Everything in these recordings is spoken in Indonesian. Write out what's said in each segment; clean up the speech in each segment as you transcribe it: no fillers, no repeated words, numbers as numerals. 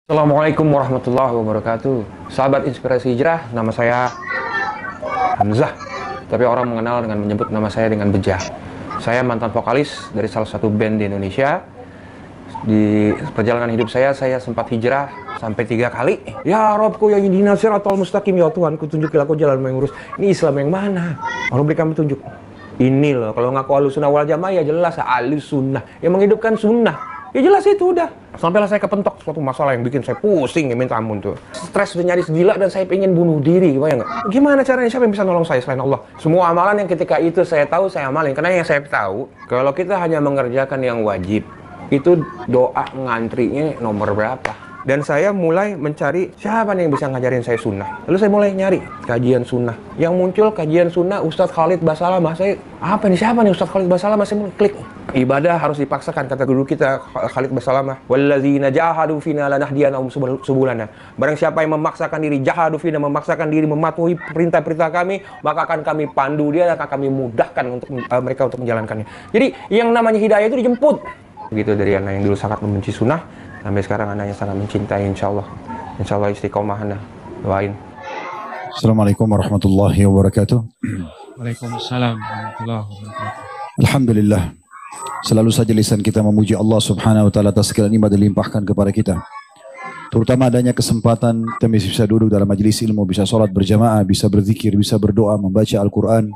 Assalamualaikum warahmatullahi wabarakatuh. Sahabat Inspirasi Hijrah, nama saya Hamzah. Tapi orang mengenal dengan menyebut nama saya dengan Bejah. Saya mantan vokalis dari salah satu band di Indonesia. Di perjalanan hidup saya sempat hijrah sampai 3 kali. Ya Robku ya yudina siratal mustaqim, ya Tuhanku tunjukilah aku jalan yang lurus. Ini Islam yang mana? Allah berikan petunjuk. Ini loh, kalau ngaku ahlus sunnah wal jamaah ya jelas ahlus sunnah yang menghidupkan sunnah. Ya jelas itu udah. Sampailah saya kepentok suatu masalah yang bikin saya pusing, ya minta ampun tuh. Stres udah nyaris gila dan saya pengen bunuh diri, bayang nggak? Gimana caranya? Siapa yang bisa nolong saya selain Allah? Semua amalan yang ketika itu saya tahu, saya amalin. Karena yang saya tahu, kalau kita hanya mengerjakan yang wajib, itu doa ngantrinya nomor berapa? Dan saya mulai mencari siapa nih yang bisa ngajarin saya sunnah. Lalu saya mulai nyari kajian sunnah. Yang muncul kajian sunnah Ustadz Khalid Basalamah. Saya, apa nih, siapa nih Ustadz Khalid Basalamah? Saya mulai klik. Ibadah harus dipaksakan, kata guru kita Khalid Basalamah. Wallazina jahadu fina lanahdiyanahum subulana. Barang siapa yang memaksakan diri, jahadu fina, memaksakan diri mematuhi perintah-perintah kami, maka akan kami pandu dia dan akan kami mudahkan untuk mereka untuk menjalankannya. Jadi yang namanya hidayah itu dijemput. Begitu dari anak yang dulu sangat membenci sunnah, sampai sekarang anaknya sangat mencintai, insya Allah istiqomah anda. Doain. Assalamualaikum warahmatullahi wabarakatuh. Waalaikumsalam warahmatullahi wabarakatuh. Alhamdulillah. Selalu saja lisan kita memuji Allah subhanahu wa ta'ala atas segala nikmat dilimpahkan kepada kita. Terutama adanya kesempatan kita bisa duduk dalam majelis ilmu, bisa sholat berjamaah, bisa berzikir, bisa berdoa, membaca Al-Quran,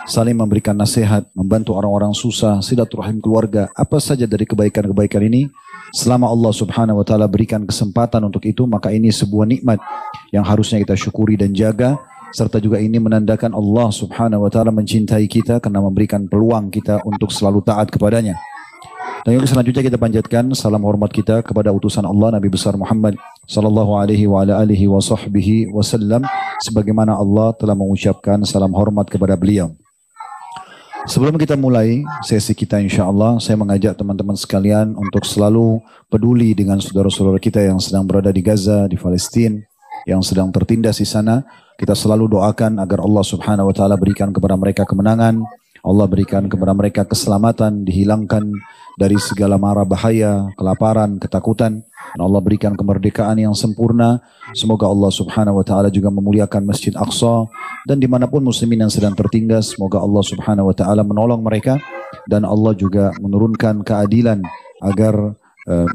saling memberikan nasihat, membantu orang-orang susah, silaturahim keluarga, apa saja dari kebaikan-kebaikan ini. Selama Allah subhanahu wa ta'ala berikan kesempatan untuk itu, maka ini sebuah nikmat yang harusnya kita syukuri dan jaga. Serta juga ini menandakan Allah subhanahu wa ta'ala mencintai kita karena memberikan peluang kita untuk selalu taat kepadanya. Dan yang selanjutnya kita panjatkan salam hormat kita kepada utusan Allah Nabi besar Muhammad sallallahu alaihi wa ala alihi wa sahbihi wasallam, sebagaimana Allah telah mengucapkan salam hormat kepada beliau. Sebelum kita mulai sesi kita, insya Allah saya mengajak teman-teman sekalian untuk selalu peduli dengan saudara-saudara kita yang sedang berada di Gaza, di Palestina, yang sedang tertindas di sana. Kita selalu doakan agar Allah subhanahu wa ta'ala berikan kepada mereka kemenangan, Allah berikan kepada mereka keselamatan, dihilangkan dari segala mara bahaya, kelaparan, ketakutan, dan Allah berikan kemerdekaan yang sempurna. Semoga Allah subhanahu wa ta'ala juga memuliakan Masjid Aqsa, dan dimanapun muslimin yang sedang tertindas, semoga Allah subhanahu wa ta'ala menolong mereka, dan Allah juga menurunkan keadilan agar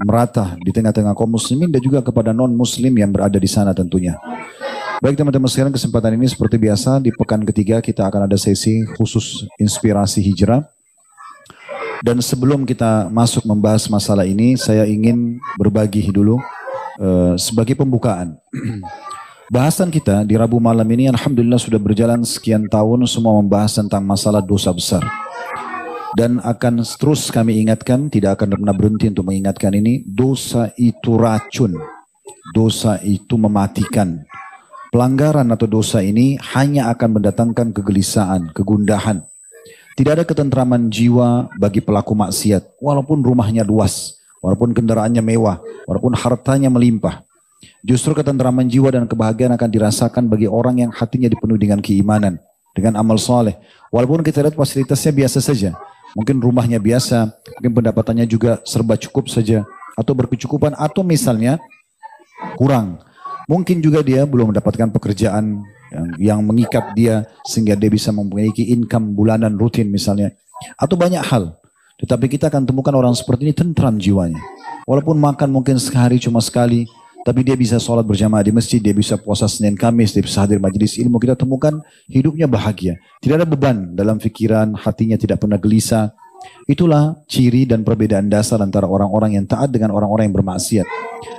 merata di tengah-tengah kaum muslimin dan juga kepada non-muslim yang berada di sana tentunya. Baik teman-teman sekalian, kesempatan ini seperti biasa di pekan ketiga kita akan ada sesi khusus inspirasi hijrah. Dan sebelum kita masuk membahas masalah ini, saya ingin berbagi dulu sebagai pembukaan. Bahasan kita di Rabu malam ini alhamdulillah sudah berjalan sekian tahun, semua membahas tentang masalah dosa besar. Dan akan terus kami ingatkan, tidak akan pernah berhenti untuk mengingatkan ini, dosa itu racun, dosa itu mematikan. Pelanggaran atau dosa ini hanya akan mendatangkan kegelisahan, kegundahan. Tidak ada ketentraman jiwa bagi pelaku maksiat, walaupun rumahnya luas, walaupun kendaraannya mewah, walaupun hartanya melimpah. Justru ketentraman jiwa dan kebahagiaan akan dirasakan bagi orang yang hatinya dipenuhi dengan keimanan, dengan amal soleh. Walaupun kita lihat fasilitasnya biasa saja, mungkin rumahnya biasa, mungkin pendapatannya juga serba cukup saja, atau berkecukupan, atau misalnya kurang. Mungkin juga dia belum mendapatkan pekerjaan yang mengikat dia sehingga dia bisa memiliki income bulanan rutin misalnya. Atau banyak hal. Tetapi kita akan temukan orang seperti ini tentram jiwanya. Walaupun makan mungkin sehari cuma sekali, tapi dia bisa sholat berjamaah di masjid, dia bisa puasa Senin Kamis, dia bisa hadir majelis ilmu. Kita temukan hidupnya bahagia. Tidak ada beban dalam pikiran, hatinya tidak pernah gelisah. Itulah ciri dan perbedaan dasar antara orang-orang yang taat dengan orang-orang yang bermaksiat.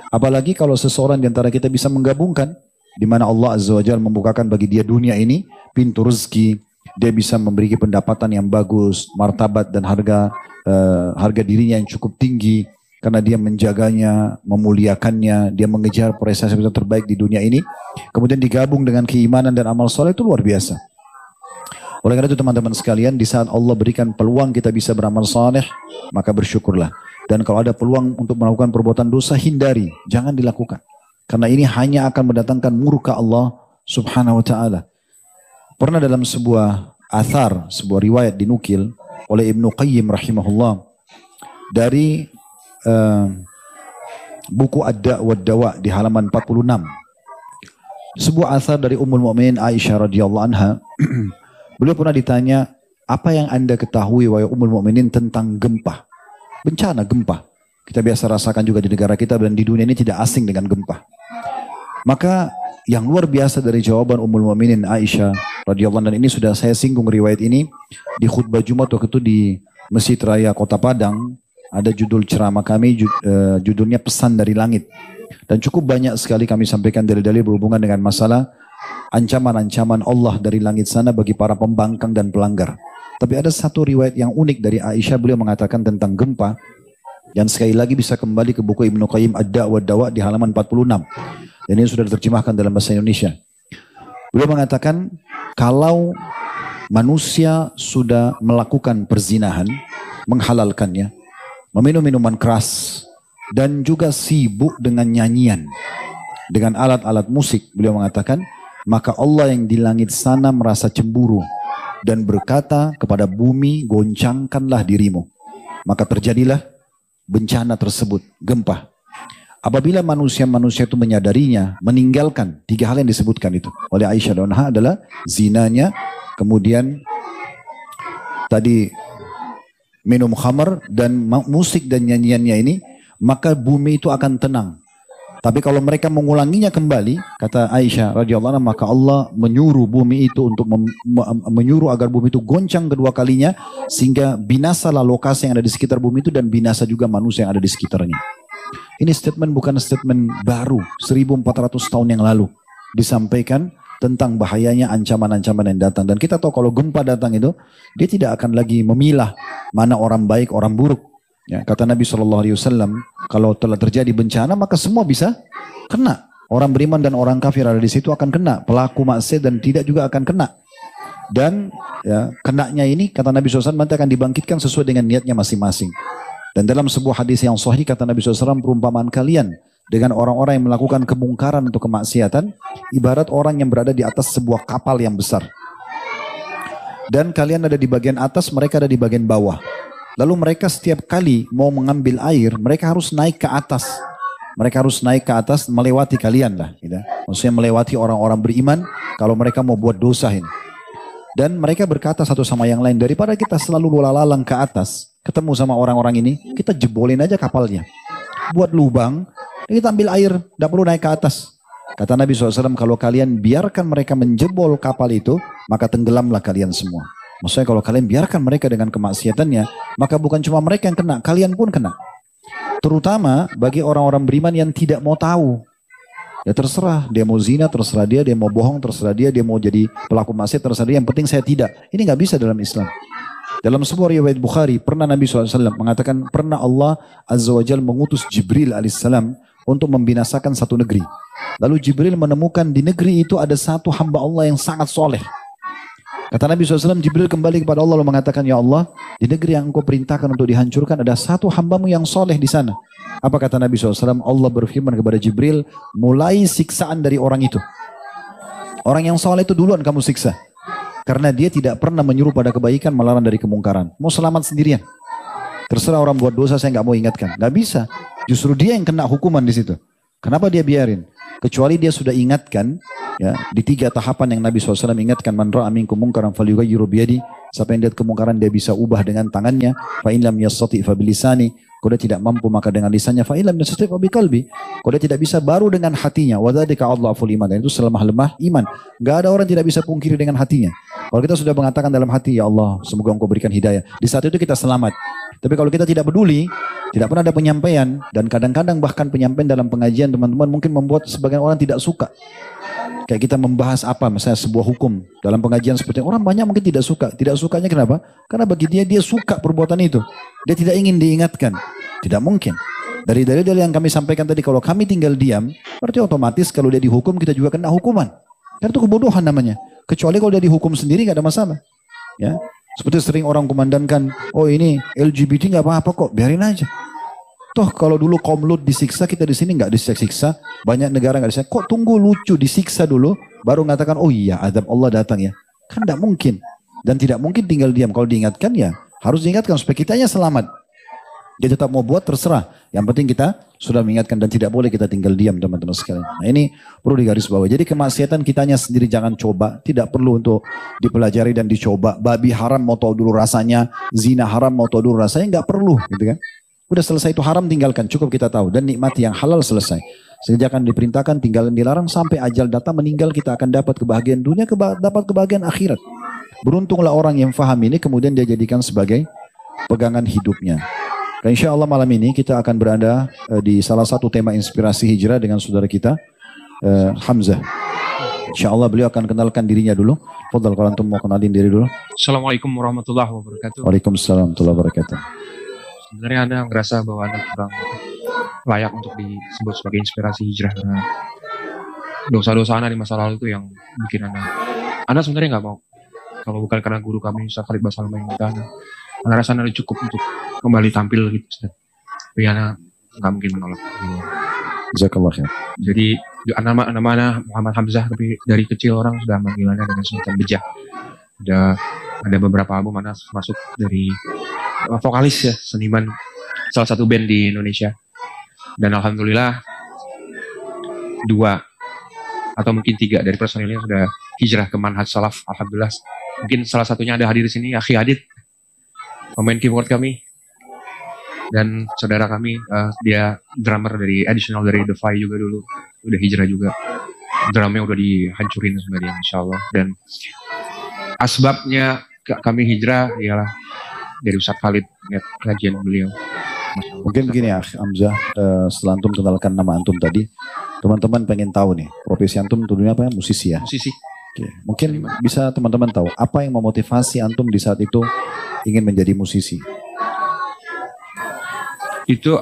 Apalagi kalau seseorang di antara kita bisa menggabungkan, di mana Allah Azza wa Jalla membukakan bagi dia dunia ini, pintu rezeki, dia bisa memiliki pendapatan yang bagus, martabat dan harga dirinya yang cukup tinggi, karena dia menjaganya, memuliakannya, dia mengejar prestasi terbaik di dunia ini, kemudian digabung dengan keimanan dan amal soleh, itu luar biasa. Oleh karena itu teman-teman sekalian, di saat Allah berikan peluang kita bisa beramal saleh, maka bersyukurlah. Dan kalau ada peluang untuk melakukan perbuatan dosa, hindari, jangan dilakukan. Karena ini hanya akan mendatangkan murka Allah subhanahu wa ta'ala. Pernah dalam sebuah athar, sebuah riwayat dinukil oleh Ibnu Qayyim rahimahullah, dari buku Ad-Da' wad-Dawa di halaman 46. Sebuah asar dari Ummul Mukminin Aisyah radhiyallahu anha. Beliau pernah ditanya, apa yang Anda ketahui wahai Ummul Mukminin tentang gempa? Bencana gempa. Kita biasa rasakan juga di negara kita dan di dunia ini tidak asing dengan gempa. Maka yang luar biasa dari jawaban Ummul Mukminin Aisyah radhiyallahu anha, dan ini sudah saya singgung riwayat ini di khutbah Jumat waktu itu di Masjid Raya Kota Padang. Ada judul ceramah kami, judulnya Pesan dari Langit. Dan cukup banyak sekali kami sampaikan dalil-dalil berhubungan dengan masalah ancaman-ancaman Allah dari langit sana bagi para pembangkang dan pelanggar. Tapi ada satu riwayat yang unik dari Aisyah, beliau mengatakan tentang gempa. Dan sekali lagi bisa kembali ke buku Ibnu Qayyim Ad-Da' wad-Dawa di halaman 46. Dan ini sudah diterjemahkan dalam bahasa Indonesia. Beliau mengatakan kalau manusia sudah melakukan perzinahan, menghalalkannya, meminum minuman keras, dan juga sibuk dengan nyanyian, dengan alat-alat musik, beliau mengatakan, maka Allah yang di langit sana merasa cemburu dan berkata kepada bumi, goncangkanlah dirimu. Maka terjadilah bencana tersebut, gempa. Apabila manusia-manusia itu menyadarinya, meninggalkan 3 hal yang disebutkan itu oleh Aisyah radhiyallahu anha adalah zinanya, kemudian tadi minum khamar dan musik dan nyanyiannya ini, maka bumi itu akan tenang. Tapi kalau mereka mengulanginya kembali, kata Aisyah radhiyallahu anha, maka Allah menyuruh bumi itu untuk menyuruh agar bumi itu goncang kedua kalinya, sehingga binasalah lokasi yang ada di sekitar bumi itu dan binasa juga manusia yang ada di sekitarnya. Ini statement bukan statement baru, 1400 tahun yang lalu disampaikan tentang bahayanya ancaman-ancaman yang datang. Dan kita tahu kalau gempa datang itu, dia tidak akan lagi memilah mana orang baik, orang buruk. Ya, kata Nabi SAW, kalau telah terjadi bencana maka semua bisa kena. Orang beriman dan orang kafir ada di situ akan kena. Pelaku maksiat dan tidak juga akan kena. Dan ya, kenanya ini kata Nabi SAW nanti akan dibangkitkan sesuai dengan niatnya masing-masing. Dan dalam sebuah hadis yang sahih kata Nabi SAW, perumpamaan kalian dengan orang-orang yang melakukan kemungkaran atau kemaksiatan ibarat orang yang berada di atas sebuah kapal yang besar. Dan kalian ada di bagian atas, mereka ada di bagian bawah. Lalu mereka setiap kali mau mengambil air, mereka harus naik ke atas. Mereka harus naik ke atas melewati kalian lah. Gitu. Maksudnya melewati orang-orang beriman kalau mereka mau buat dosa ini. Dan mereka berkata satu sama yang lain, daripada kita selalu lalang ke atas, ketemu sama orang-orang ini, kita jebolin aja kapalnya. Buat lubang, kita ambil air, tidak perlu naik ke atas. Kata Nabi SAW, kalau kalian biarkan mereka menjebol kapal itu, maka tenggelamlah kalian semua. Maksudnya kalau kalian biarkan mereka dengan kemaksiatannya, maka bukan cuma mereka yang kena, kalian pun kena. Terutama bagi orang-orang beriman yang tidak mau tahu. Ya terserah, dia mau zina, terserah dia mau bohong, terserah dia mau jadi pelaku maksiat, terserah dia, yang penting saya tidak. Ini nggak bisa dalam Islam. Dalam sebuah riwayat Bukhari, pernah Nabi SAW mengatakan, pernah Allah Azza wa Jalla mengutus Jibril alaihissalam untuk membinasakan satu negeri. Lalu Jibril menemukan di negeri itu ada satu hamba Allah yang sangat soleh. Kata Nabi SAW, Jibril kembali kepada Allah lalu mengatakan, ya Allah, di negeri yang engkau perintahkan untuk dihancurkan ada satu hambamu yang soleh di sana. Apa kata Nabi SAW? Allah berfirman kepada Jibril, mulai siksaan dari orang itu. Orang yang soleh itu duluan kamu siksa. Karena dia tidak pernah menyuruh pada kebaikan, melarang dari kemungkaran. Mau selamat sendirian. Terserah orang buat dosa, saya nggak mau ingatkan. Nggak bisa. Justru dia yang kena hukuman di situ. Kenapa dia biarin? Kecuali dia sudah ingatkan, ya, di 3 tahapan yang Nabi SAW ingatkan, man ra'a minkum munkaran falyughayyiru biyadi. Siapa yang lihat kemungkaran dia bisa ubah dengan tangannya. Fa in lam yastati' fa bilisani. Kalau dia tidak mampu maka dengan lisannya. Fa in lam yastati' fa biqalbi. Kalau dia tidak bisa baru dengan hatinya. Wa dzalika adhaful iman. Dan itu selemah-lemah iman. Enggak ada orang tidak bisa pungkiri dengan hatinya. Kalau kita sudah mengatakan dalam hati, ya Allah, semoga engkau berikan hidayah. Di saat itu kita selamat. Tapi kalau kita tidak peduli, tidak pernah ada penyampaian, dan kadang-kadang bahkan penyampaian dalam pengajian teman-teman mungkin membuat sebagian orang tidak suka. Kayak kita membahas apa, misalnya sebuah hukum dalam pengajian seperti itu, orang banyak mungkin tidak suka. Tidak sukanya kenapa? Karena bagi dia suka perbuatan itu. Dia tidak ingin diingatkan. Tidak mungkin. Dari dalil-dalil yang kami sampaikan tadi, kalau kami tinggal diam, berarti otomatis kalau dia dihukum kita juga kena hukuman. Karena itu kebodohan namanya. Kecuali kalau dia dihukum sendiri nggak ada masalah. Ya, seperti sering orang kumandangkan, oh ini LGBT nggak apa-apa kok, biarin aja. Toh kalau dulu kaum Lut disiksa, kita di sini nggak disiksa, banyak negara nggak disiksa. Kok tunggu lucu disiksa dulu, baru mengatakan, oh iya azab Allah datang ya. Kan tidak mungkin. Dan tidak mungkin tinggal diam. Kalau diingatkan ya harus diingatkan supaya kitanya selamat. Dia tetap mau buat terserah. Yang penting kita sudah mengingatkan dan tidak boleh kita tinggal diam teman-teman sekalian. Nah ini perlu digarisbawahi. Jadi kemaksiatan kitanya sendiri jangan coba. Tidak perlu untuk dipelajari dan dicoba. Babi haram mau tahu dulu rasanya. Zina haram mau tahu dulu rasanya. Nggak perlu gitu kan. Udah selesai itu haram tinggalkan. Cukup kita tahu. Dan nikmati yang halal selesai. Sejak akan diperintahkan tinggalin dilarang sampai ajal datang meninggal kita akan dapat kebahagiaan dunia, dapat kebahagiaan akhirat. Beruntunglah orang yang faham ini kemudian dia jadikan sebagai pegangan hidupnya. Dan insya Allah malam ini kita akan berada di salah satu tema inspirasi hijrah dengan saudara kita Hamzah. Insya Allah beliau akan kenalkan dirinya dulu. Fadal kalau antum mau kenalin diri dulu. Assalamualaikum warahmatullahi wabarakatuh. Waalaikumsalam warahmatullahi wabarakatuh. Sebenarnya Anda ngerasa bahwa Anda kurang layak untuk disebut sebagai inspirasi hijrah karena dosa-dosa Anda di masa lalu itu yang bikin Anda sebenarnya nggak mau. Kalau bukan karena guru kami Ustaz Khalid Basal Anda rasa Anda cukup untuk kembali tampil gitu Ustaz. Tapi Anda nggak mungkin menolak. Jazakallah khair. Jadi nama Muhammad Hamzah, tapi dari kecil orang sudah manggil Anda dengan sebutan Bejah. Ada beberapa album Anda masuk dari vokalis ya, seniman salah satu band di Indonesia. Dan alhamdulillah 2 atau mungkin 3 dari personilnya sudah hijrah ke manhaj salaf. Alhamdulillah. Mungkin salah satunya ada hadir di sini Akhi Adit, pemain keyboard kami, dan saudara kami dia drummer dari additional dari The Fly juga dulu, udah hijrah juga. Drumnya udah dihancurin sebenarnya insyaallah. Dan asbabnya kami hijrah ialah dari Ustaz Khalid, lihat kajian beliau. Mungkin begini ya Hamzah, setelah antum kenalkan nama antum tadi, teman-teman pengen tahu nih, profesi antum dulunya apa ya? Musisi ya? Musisi. Oke. Mungkin bisa teman-teman tahu, apa yang memotivasi antum di saat itu ingin menjadi musisi? Itu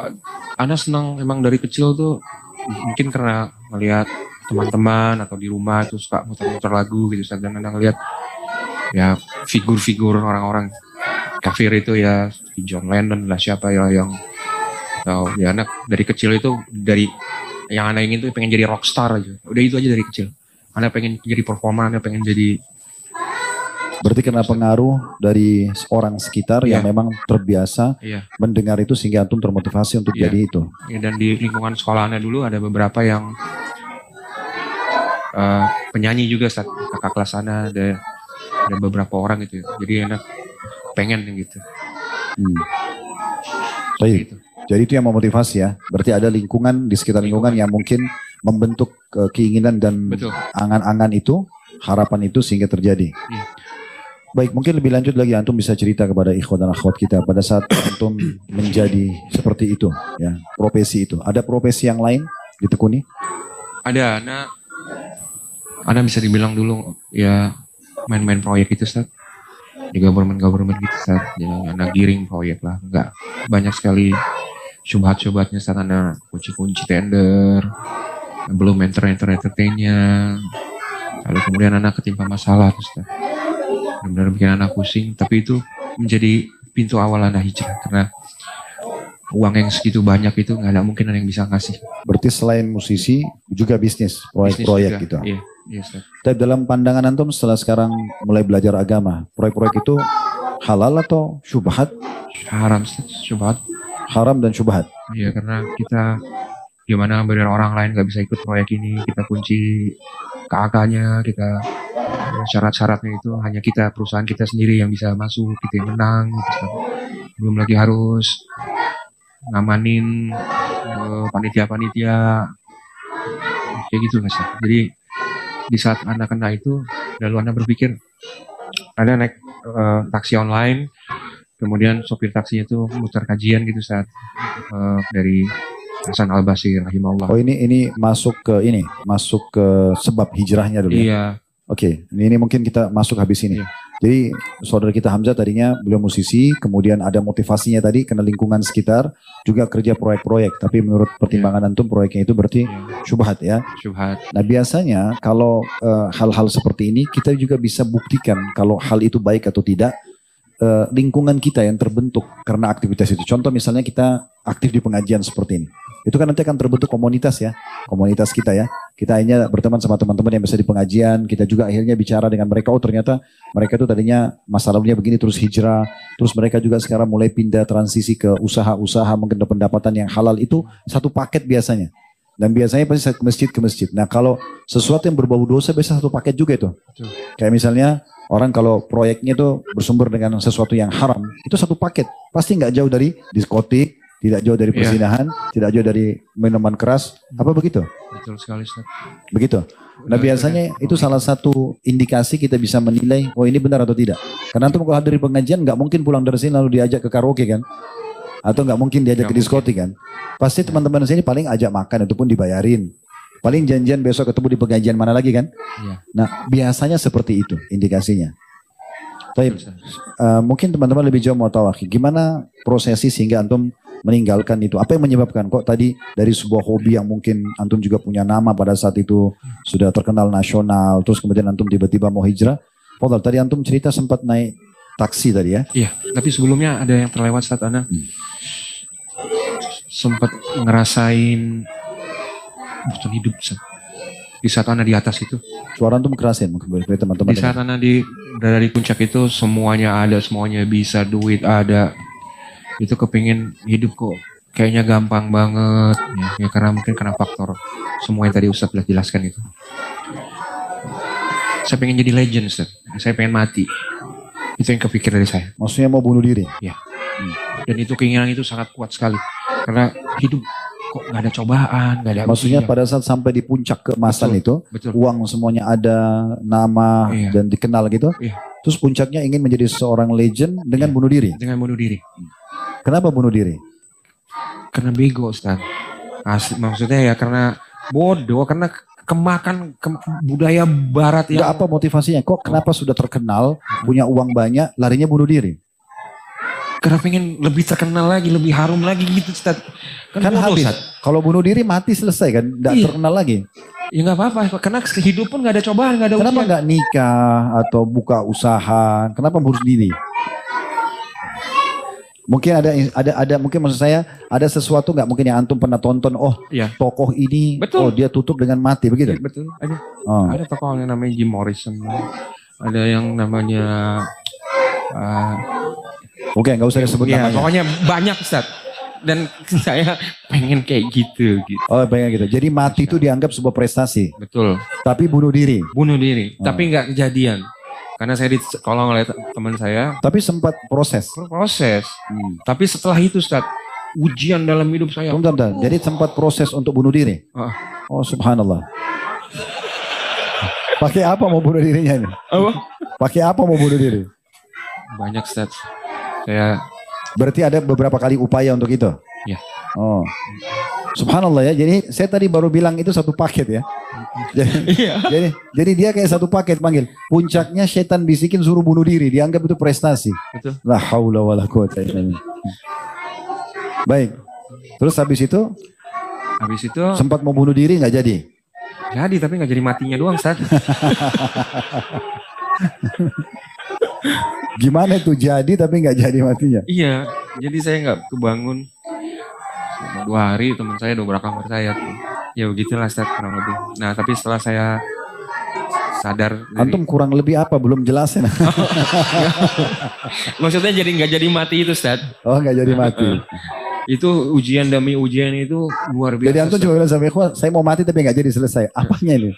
Anda senang emang dari kecil tuh, mungkin karena ngelihat teman-teman atau di rumah itu suka muter-muter lagu gitu, dan Anda ngelihat ya figur-figur orang-orang kafir itu ya, John Lennon lah siapa ya yang tahu ya. Anak dari kecil itu, dari yang Anda ingin tuh pengen jadi rockstar aja, udah itu aja dari kecil. Anda pengen jadi performa, Anda pengen jadi. Berarti kena pengaruh dari orang sekitar yang memang terbiasa mendengar itu sehingga antum termotivasi untuk jadi itu. Ya, dan di lingkungan sekolah Anda dulu ada beberapa yang penyanyi juga saat kakak kelas Anda, ada beberapa orang gitu. Jadi anak pengen gitu. Baik. Jadi itu yang memotivasi ya. Berarti ada lingkungan di sekitar lingkungan yang mungkin membentuk keinginan dan angan-angan itu, harapan itu sehingga terjadi. Iya. Baik, mungkin lebih lanjut lagi antum bisa cerita kepada ikhwan dan akhwat kita pada saat antum menjadi seperti itu ya, profesi itu. Ada profesi yang lain ditekuni? Ada, Anda bisa dibilang dulu ya main-main proyek itu Ustaz. Di government gitu Ustaz. Ya, Anda giring proyek lah. Enggak banyak sekali syubhat-syubhatnya saat Anda kunci-kunci tender, belum entertain-nya. Lalu kemudian Anda ketimpa masalah Ustaz. Benar-benar bikin Anda pusing, tapi itu menjadi pintu awal Anda hijrah karena uang yang segitu banyak itu nggak ada mungkin ada yang bisa ngasih. Berarti selain musisi juga bisnis, proyek-proyek gitu. Iya, Ustaz. Tapi dalam pandangan antum setelah sekarang mulai belajar agama, proyek-proyek itu halal atau syubhat? Haram, syubhat. Haram dan syubhat. Iya, karena kita gimana biar orang lain nggak bisa ikut proyek ini, kita kunci KAK-nya, kita syarat-syaratnya itu hanya kita, perusahaan kita sendiri yang bisa masuk, kita yang menang gitu. Belum lagi harus ngamanin panitia-panitia kayak gitu Mas. Jadi di saat Anda kena itu, lalu Anda berpikir Anda naik taksi online, kemudian sopir taksinya itu muter kajian gitu saat dari Hasan Al-Basir rahimahullah. Oh ini masuk ke sebab hijrahnya dulu. Iya. Oke, ini mungkin kita masuk habis ini. Iya. Jadi saudara kita Hamzah tadinya beliau musisi, kemudian ada motivasinya tadi kena lingkungan sekitar, juga kerja proyek-proyek. Tapi menurut pertimbangan antum proyeknya itu berarti syubhat ya. Syubhat. Nah biasanya kalau hal-hal seperti ini kita juga bisa buktikan kalau hal itu baik atau tidak. Lingkungan kita yang terbentuk karena aktivitas itu. Contoh misalnya kita aktif di pengajian seperti ini. Itu kan nanti akan terbentuk komunitas ya. Komunitas kita ya. Kita akhirnya berteman sama teman-teman yang bisa di pengajian. Kita juga akhirnya bicara dengan mereka. Oh ternyata mereka tuh tadinya masalahnya begini terus hijrah. Terus mereka juga sekarang mulai pindah transisi ke usaha-usaha mungkin ada pendapatan yang halal. Itu satu paket biasanya. Dan biasanya pasti ke masjid. Nah kalau sesuatu yang berbau dosa biasa satu paket juga itu. Betul. Kayak misalnya orang kalau proyeknya itu bersumber dengan sesuatu yang haram. Itu satu paket. Pasti nggak jauh dari diskotik. Tidak jauh dari persinahan, tidak jauh dari minuman keras, apa begitu? Betul sekali, Ustaz. Begitu. Nah biasanya itu salah satu indikasi kita bisa menilai, oh ini benar atau tidak. Karena antum kalau hadir di pengajian nggak mungkin pulang dari sini lalu diajak ke karaoke kan? Atau nggak mungkin diajak ke diskotik kan? Pasti teman-teman di sini paling ajak makan, itu pun dibayarin. Paling janjian besok ketemu di pengajian mana lagi kan? Iya. Nah biasanya seperti itu indikasinya. Baik, mungkin teman-teman lebih jauh mau tahu, gimana prosesi sehingga antum meninggalkan itu? Apa yang menyebabkan kok tadi dari sebuah hobi yang mungkin antum juga punya nama pada saat itu sudah terkenal nasional, terus kemudian antum tiba-tiba mau hijrah? Fadal, tadi antum cerita sempat naik taksi tadi ya? Iya, tapi sebelumnya ada yang terlewat saat Ana sempat ngerasain bosan hidup Ustaz. Di saat Ana di atas itu. Suara antum kerasin mungkin boleh teman-teman. Di saat Ana berada di puncak itu semuanya ada, semuanya bisa, duit ada. Itu kepingin hidup kok kayaknya gampang banget ya karena mungkin karena faktor semua yang tadi Ustaz sudah jelaskan itu. Saya pengen jadi legend Ustaz. Saya pengen mati. Itu yang kepikir dari saya. Maksudnya mau bunuh diri? Ya. Dan itu keinginan itu sangat kuat sekali. Karena hidup kok nggak ada cobaan, nggak ada. Maksudnya pada saat sampai di puncak keemasan itu, uang semuanya ada, nama dan dikenal gitu. Iya. Terus puncaknya ingin menjadi seorang legend dengan bunuh diri. Dengan bunuh diri. Kenapa bunuh diri? Karena bego Ustaz. Maksudnya ya karena bodoh, karena kemakan budaya barat yang. Enggak, apa motivasinya? Kok kenapa sudah terkenal, punya uang banyak, larinya bunuh diri? Karena pengen lebih terkenal lagi, lebih harum lagi gitu Ustaz. Kan habis. Kalau bunuh diri mati selesai kan, enggak terkenal lagi. Ya nggak apa-apa, karena hidup pun nggak ada cobaan, nggak ada Kenapa ujian. nggak nikah atau buka usaha? Kenapa bunuh diri? Mungkin ada mungkin maksud saya ada sesuatu nggak mungkin yang antum pernah tonton, oh Iya. tokoh ini, Betul. oh dia tutup dengan mati begitu? Iya, betul. Ada. Oh. Ada tokoh yang namanya Jim Morrison, ada yang namanya Oke, nggak usah disebut ya, namanya. pokoknya banyak Ustaz. Dan saya pengen kayak gitu. Oh, pengen gitu. Jadi mati itu dianggap sebuah prestasi. Betul. Tapi bunuh diri. Bunuh diri, tapi nggak kejadian. Karena saya ditolong oleh teman saya. Tapi sempat proses. Tapi setelah itu Ustaz, ujian dalam hidup saya. Bentar. Jadi sempat proses untuk bunuh diri. Oh, subhanallah. Pakai apa mau bunuh dirinya ini? Apa? Pakai apa mau bunuh diri? Banyak Ustaz. Saya berarti ada beberapa kali upaya untuk itu. Ya. Oh. Subhanallah ya. Jadi saya tadi baru bilang itu satu paket ya. Jadi dia kayak satu paket panggil. Puncaknya setan bisikin suruh bunuh diri, dianggap itu prestasi. Betul. La haula wala quwata illa billah. Baik. Terus habis itu sempat mau bunuh diri nggak jadi? Jadi tapi nggak jadi matinya doang Ustaz. Gimana itu jadi tapi nggak jadi matinya? Iya, jadi saya nggak kebangun. Selama 2 hari teman saya dobrak kamar saya tuh. Ya begitulah Ustaz kurang lebih. Nah tapi setelah saya sadar. Antum kurang lebih apa? Belum jelasin. Maksudnya jadi nggak jadi mati itu Ustaz. Oh nggak jadi mati. Itu ujian demi ujian itu luar biasa. Jadi antum coba bilang sama ikhwan, saya mau mati tapi nggak jadi selesai. Apanya ini?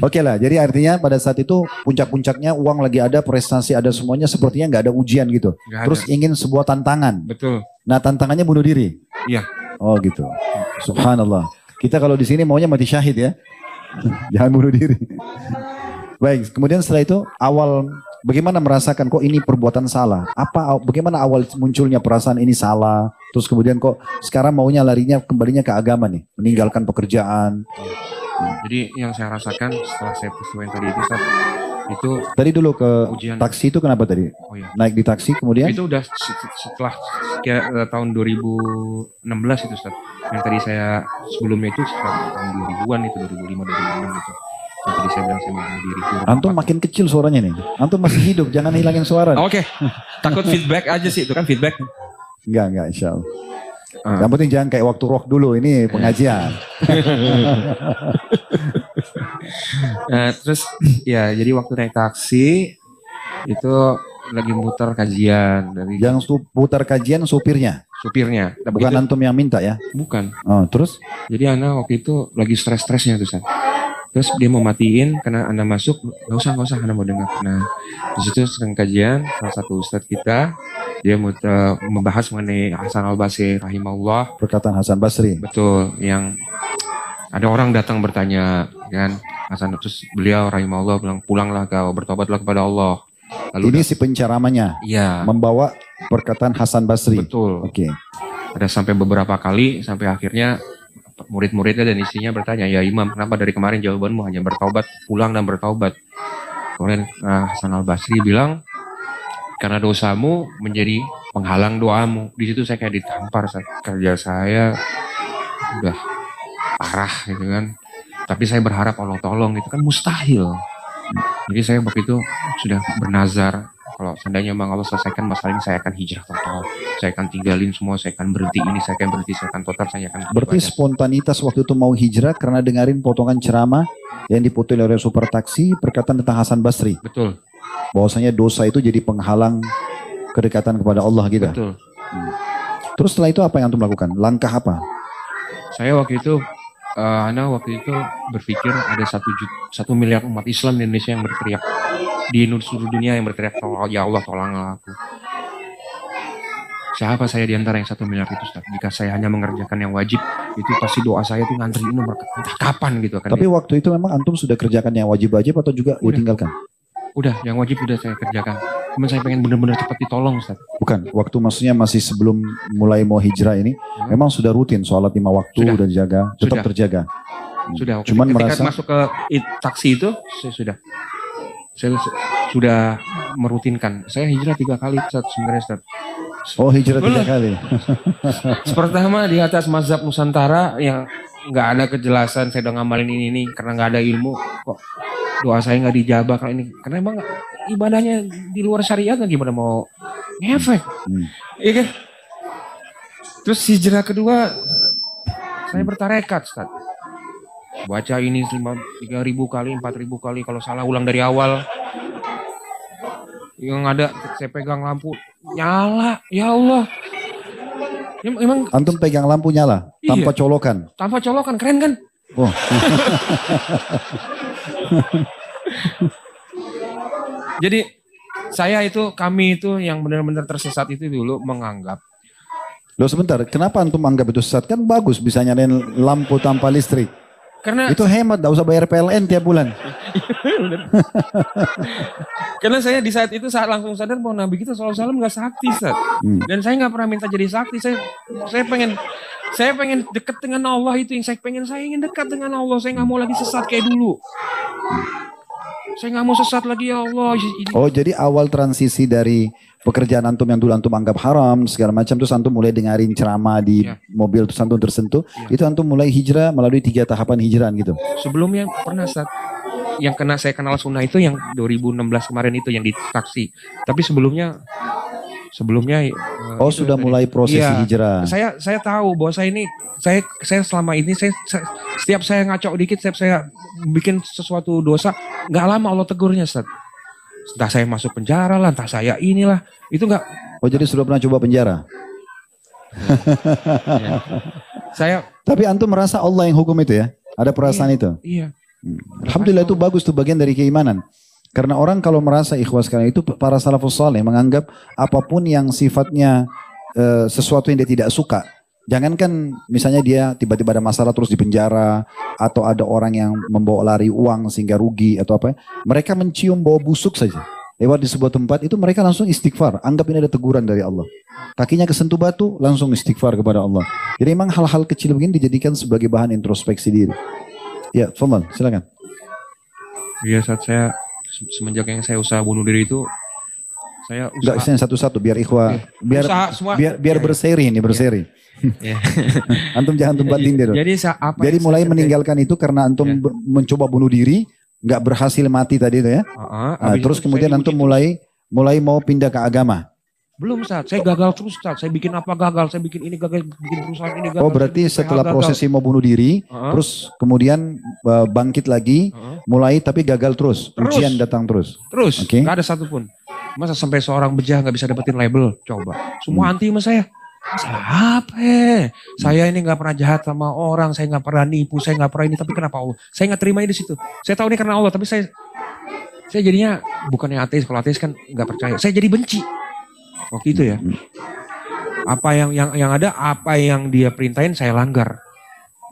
Oke lah, jadi artinya pada saat itu puncak-puncaknya uang lagi ada, prestasi ada semuanya, sepertinya nggak ada ujian gitu. Terus ingin sebuah tantangan. Betul. Nah tantangannya bunuh diri. Iya. Oh gitu. Subhanallah. Kita kalau di sini maunya mati syahid ya. Jangan bunuh diri. Baik, kemudian setelah itu awal bagaimana merasakan kok ini perbuatan salah? Bagaimana awal munculnya perasaan ini salah? Terus kemudian kok sekarang maunya larinya kembalinya ke agama nih, meninggalkan pekerjaan. Jadi yang saya rasakan setelah saya peristiwa yang tadi itu tadi dulu ke ujian. Taksi itu kenapa tadi? Oh, iya. Naik di taksi kemudian? Itu udah setelah tahun 2016 itu Ustaz. Yang tadi saya sebelumnya itu sekitar tahun 2000-an itu 2005 2006 gitu. Yang tadi saya bilang saya mau bunuh diri. Antum makin kecil suaranya nih. Antum masih hidup, jangan hilangin suara. Oke. Takut feedback aja sih, itu kan feedback. Enggak insya Allah. Yang penting jangan kayak waktu rock dulu, ini pengajian. Nah, terus ya jadi waktu naik taksi itu lagi muter kajian dari Yang putar kajian supirnya, supirnya. Nah, bukan begitu- antum yang minta ya. bukan. Oh, terus? Jadi Ana waktu itu lagi stres-stresnya tuh, San. Terus dia mau matiin karena Ana masuk, nggak usah Ana mau dengar. Nah, di situ sedang kajian salah satu ustadz kita, dia mau membahas mengenai Hasan al-Basri rahimahullah. Perkataan Hasan Basri. Betul, yang ada orang datang bertanya kan Hasan, terus beliau rahimahullah bilang, pulanglah kau, bertobatlah kepada Allah. Lalu Ini si penceramanya iya, membawa perkataan Hasan Basri. betul. Oke. Ada sampai beberapa kali sampai akhirnya murid-muridnya dan istrinya bertanya, ya Imam, kenapa dari kemarin jawabanmu hanya bertaubat, pulang dan bertaubat? Kemudian Hasan al-Basri bilang, karena dosamu menjadi penghalang doamu. Di situ saya kayak ditampar, kerja saya udah parah gitu kan. Tapi saya berharap Allah tolong, itu kan mustahil. Jadi saya waktu itu sudah bernazar, kalau seandainya Bang Allah selesaikan masalah ini, saya akan hijrah total. Saya akan tinggalin semua, saya akan berhenti ini, saya akan berhenti, saya akan total, saya akan Berarti beribadah. spontanitas waktu itu mau hijrah karena dengarin potongan ceramah yang diputih oleh super taksi perkataan tentang Hasan Basri. Betul, Bahwasanya dosa itu jadi penghalang kedekatan kepada Allah gitu. betul. Terus setelah itu apa yang antum lakukan? Langkah apa? Saya waktu itu, Ana waktu itu berpikir ada 1 miliar umat Islam di Indonesia yang berteriak, di seluruh dunia yang berteriak, ya Allah tolonglah aku. Siapa saya di antara yang 1 miliar itu, Ustaz? Jika saya hanya mengerjakan yang wajib, itu pasti doa saya itu ngantri nomor entah kapan gitu kan. Tapi waktu itu memang antum sudah kerjakan yang wajib-wajib atau juga Udah. ditinggalkan? Udah, yang wajib udah saya kerjakan. Cuman saya pengen bener-bener cepat ditolong, Ustaz. Bukan, waktu maksudnya masih sebelum mulai mau hijrah ini, memang sudah rutin sholat 5 waktu Sudah. udah jaga, tetap Sudah. terjaga. Sudah, Cuman ketika merasa masuk ke taksi itu, saya sudah merutinkan. Saya hijrah 3 kali, Ustaz, sebenarnya, Ustaz. oh hijrah 3 kali. Pertama di atas mazhab Nusantara yang nggak ada kejelasan, saya udah ngamalin ini karena nggak ada ilmu, kok doa saya nggak dijabah kalau ini, karena emang ibadahnya di luar syariat, gimana mau ngefek, iya kan? Terus hijrah kedua saya bertarekat, Ustaz. Baca ini 3.000 kali, 4.000 kali, kalau salah ulang dari awal. Yang ada saya pegang lampu nyala, ya Allah. Emang Antum pegang lampu nyala tanpa Iya. colokan. tanpa colokan, keren kan? Oh, Jadi kami itu yang benar-benar tersesat itu dulu menganggap loh sebentar, kenapa antum anggap itu sesat? Kan bagus bisa nyalain lampu tanpa listrik. karena Itu hemat, gak usah bayar PLN tiap bulan. karena saya di saat itu langsung sadar bahwa Nabi kita SAW nggak sakti, Ustaz. Dan saya nggak pernah minta jadi sakti. Saya pengen dekat dengan Allah, itu yang saya ingin dekat dengan Allah. Saya nggak mau lagi sesat kayak dulu. Saya nggak mau sesat lagi, ya Allah. Oh jadi awal transisi dari pekerjaan antum yang dulu antum anggap haram segala macam, terus antum mulai dengerin ceramah di Iya. mobil terus antum tersentuh, Iya. itu antum mulai hijrah melalui 3 tahapan hijrah gitu. Sebelumnya pernah, Ustaz. Yang saya kenal sunnah itu yang 2016 kemarin itu yang di taksi. Tapi sebelumnya Oh itu sudah tadi. mulai proses Iya. hijrah. Saya tahu bahwa saya selama ini setiap saya ngaco dikit, setiap saya bikin sesuatu dosa, nggak lama Allah tegurnya, Ustaz. Entah saya masuk penjara lah, entah saya inilah, itu nggak. Oh jadi sudah pernah coba penjara. Saya Tapi antum merasa Allah yang hukum itu ya? Ada perasaan itu? iya. Alhamdulillah itu bagus, tuh bagian dari keimanan. Karena orang kalau merasa ikhwas sekalian itu, para salafus saleh menganggap apapun yang sifatnya sesuatu yang dia tidak suka. Jangankan misalnya dia tiba-tiba ada masalah terus dipenjara, atau ada orang yang membawa lari uang sehingga rugi atau apa. Mereka mencium bau busuk saja. Lewat di sebuah tempat itu mereka langsung istighfar. Anggap ini ada teguran dari Allah. Kakinya kesentuh batu langsung istighfar kepada Allah. Jadi memang hal-hal kecil begini dijadikan sebagai bahan introspeksi diri. Ya, Fadlan, silakan. Iya, saat saya semenjak yang saya usaha bunuh diri itu, saya Enggak, usaha. satu-satu biar ikhwah, biar Usaha semua. biar Iya, berseri ini, berseri. iya. Antum jangan tempatin dulu. Jadi apa Jadi yang mulai saya meninggalkan itu karena antum Ya. mencoba bunuh diri, nggak berhasil mati tadi itu ya. kerjain? Nah, Habis terus itu kemudian saya antum diuji mulai mau pindah ke agama. Belum Ustaz, saya gagal terus Ustaz. Saya bikin apa gagal, saya bikin ini gagal, bikin perusahaan ini gagal. Oh berarti saya setelah gagal. prosesi mau bunuh diri, terus kemudian bangkit lagi, mulai tapi gagal terus, ujian datang terus. Terus, Oke. nggak ada satupun. Masa sampai seorang bejah nggak bisa dapetin label? Coba, semua anti sama saya. Saya apa? Saya ini nggak pernah jahat sama orang, saya nggak pernah nipu, saya nggak pernah ini. Tapi kenapa Allah? Saya nggak terima di situ. Saya tahu ini karena Allah, tapi saya jadinya bukannya ateis. Kalau ateis kan nggak percaya. Saya jadi benci waktu itu ya. Apa yang ada, apa yang dia perintahin saya langgar.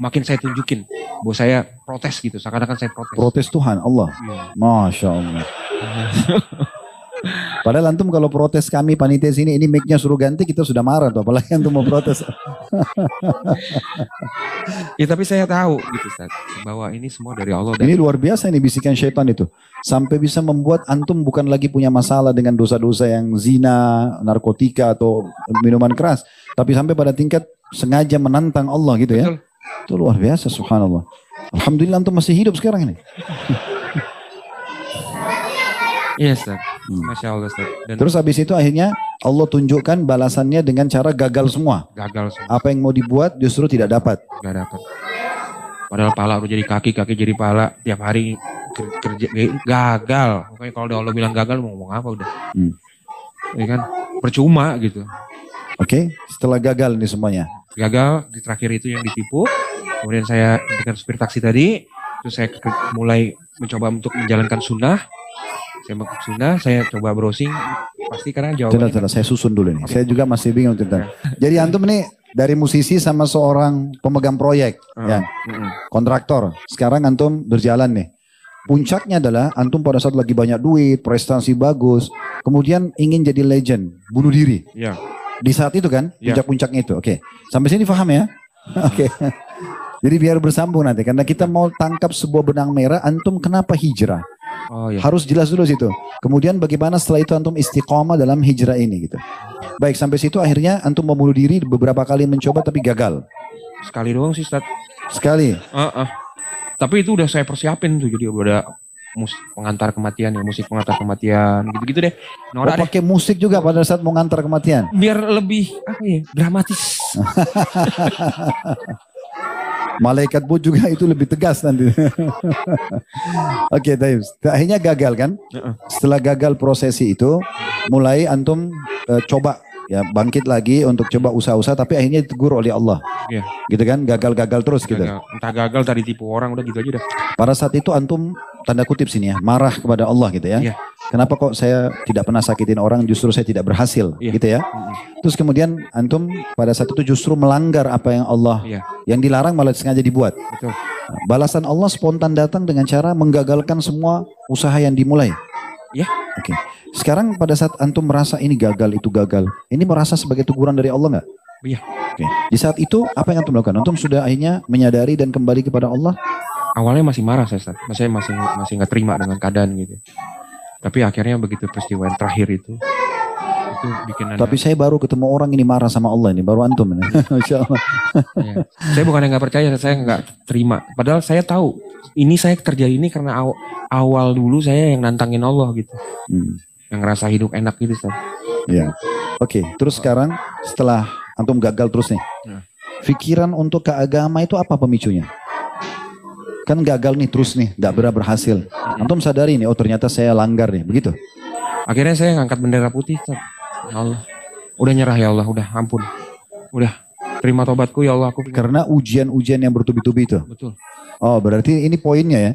Makin saya tunjukin bahwa saya protes gitu. Seakan-akan saya protes. Protes Tuhan Allah. Masya Allah. Padahal antum kalau protes kami panitia sini, ini mic-nya suruh ganti, kita sudah marah tuh. Apalagi antum mau protes. Ya tapi saya tahu gitu Ustaz, bahwa ini semua dari Allah. Ini luar biasa ini bisikan syaitan itu. Sampai bisa membuat antum bukan lagi punya masalah dengan dosa-dosa yang zina, narkotika atau minuman keras. Tapi sampai pada tingkat sengaja menantang Allah gitu ya. Betul. Itu luar biasa subhanallah. Alhamdulillah antum masih hidup sekarang ini. Iya Ustaz, Masya Allah Ustaz. Dan Terus habis itu akhirnya Allah tunjukkan balasannya dengan cara gagal semua. gagal semua, Apa yang mau dibuat justru tidak dapat. gak dapat. Padahal pala udah jadi kaki jadi pala, tiap hari kerja gagal. Makanya kalau Allah bilang gagal mau ngomong apa udah. Ya kan, percuma gitu. Oke, setelah gagal ini semuanya. Gagal di terakhir itu yang ditipu. Kemudian saya dengan supir taksi tadi, terus saya mulai mencoba untuk menjalankan sunnah. Saya mau sunnah, saya coba browsing, pasti karena jawabannya. Sudah, saya susun dulu nih. Saya juga masih bingung tentang. Jadi antum ini dari musisi sama seorang pemegang proyek, ya, kontraktor. Sekarang antum berjalan nih. Puncaknya adalah antum pada saat lagi banyak duit, prestasi bagus, kemudian ingin jadi legend, bunuh diri. Iya. Di saat itu kan, Ya. puncak-puncaknya itu. Oke, sampai sini paham ya? Oke. Jadi biar bersambung nanti, karena kita mau tangkap sebuah benang merah, antum kenapa hijrah? Oh iya. Harus jelas dulu situ. Kemudian bagaimana setelah itu antum istiqomah dalam hijrah ini gitu. Baik, sampai situ akhirnya antum mau bunuh diri beberapa kali mencoba tapi gagal. Sekali doang sih Ustaz. Sekali. Tapi itu udah saya persiapin tuh, jadi udah musik pengantar kematian ya, musik pengantar kematian gitu-gitu deh. Oh, Norak deh. pakai musik juga pada saat mau ngantar kematian. Biar lebih apa ya, dramatis. Malaikat pun juga itu lebih tegas nanti. Oke, Taib. Akhirnya gagal kan? Setelah gagal prosesi itu, mulai antum coba ya bangkit lagi untuk coba usaha-usaha, tapi akhirnya ditegur oleh Allah. Iya. Gitu kan? Gagal-gagal terus gitu. Gagal. Entah gagal tadi tipu orang, udah gitu aja dah. Pada saat itu antum tanda kutip sini ya, marah kepada Allah gitu ya. Iya. Kenapa kok saya tidak pernah sakitin orang, justru saya tidak berhasil Iya. gitu ya. Terus kemudian antum pada saat itu justru melanggar apa yang Allah Iya. yang dilarang malah sengaja dibuat. Betul. Nah, balasan Allah spontan datang dengan cara menggagalkan semua usaha yang dimulai. Iya. Oke. Sekarang pada saat antum merasa ini gagal, itu gagal, ini merasa sebagai teguran dari Allah nggak? Iya. Oke. Di saat itu apa yang antum lakukan? Antum sudah akhirnya menyadari dan kembali kepada Allah. Awalnya masih marah saya Ustaz. Saya masih nggak terima dengan keadaan gitu. Tapi akhirnya begitu peristiwa yang terakhir itu bikin anda. Tapi saya baru ketemu orang ini marah sama Allah ini, baru antum ini. Masya Allah. Ya. Saya bukan yang nggak percaya, saya nggak terima. Padahal saya tahu ini saya terjadi ini karena awal dulu saya yang nantangin Allah gitu, yang ngerasa hidup enak gitu Ustaz. Ya. Oke. Terus sekarang setelah antum gagal terus nih, pikiran untuk ke agama itu apa pemicunya? Kan gagal nih terus nih, nggak pernah berhasil. Antum sadari nih, oh ternyata saya langgar nih, begitu? Akhirnya saya ngangkat bendera putih Ustaz. Ya Allah, udah nyerah ya Allah, udah ampun, udah terima tobatku ya Allah. Karena ujian-ujian yang bertubi-tubi itu. Betul. Oh berarti ini poinnya ya.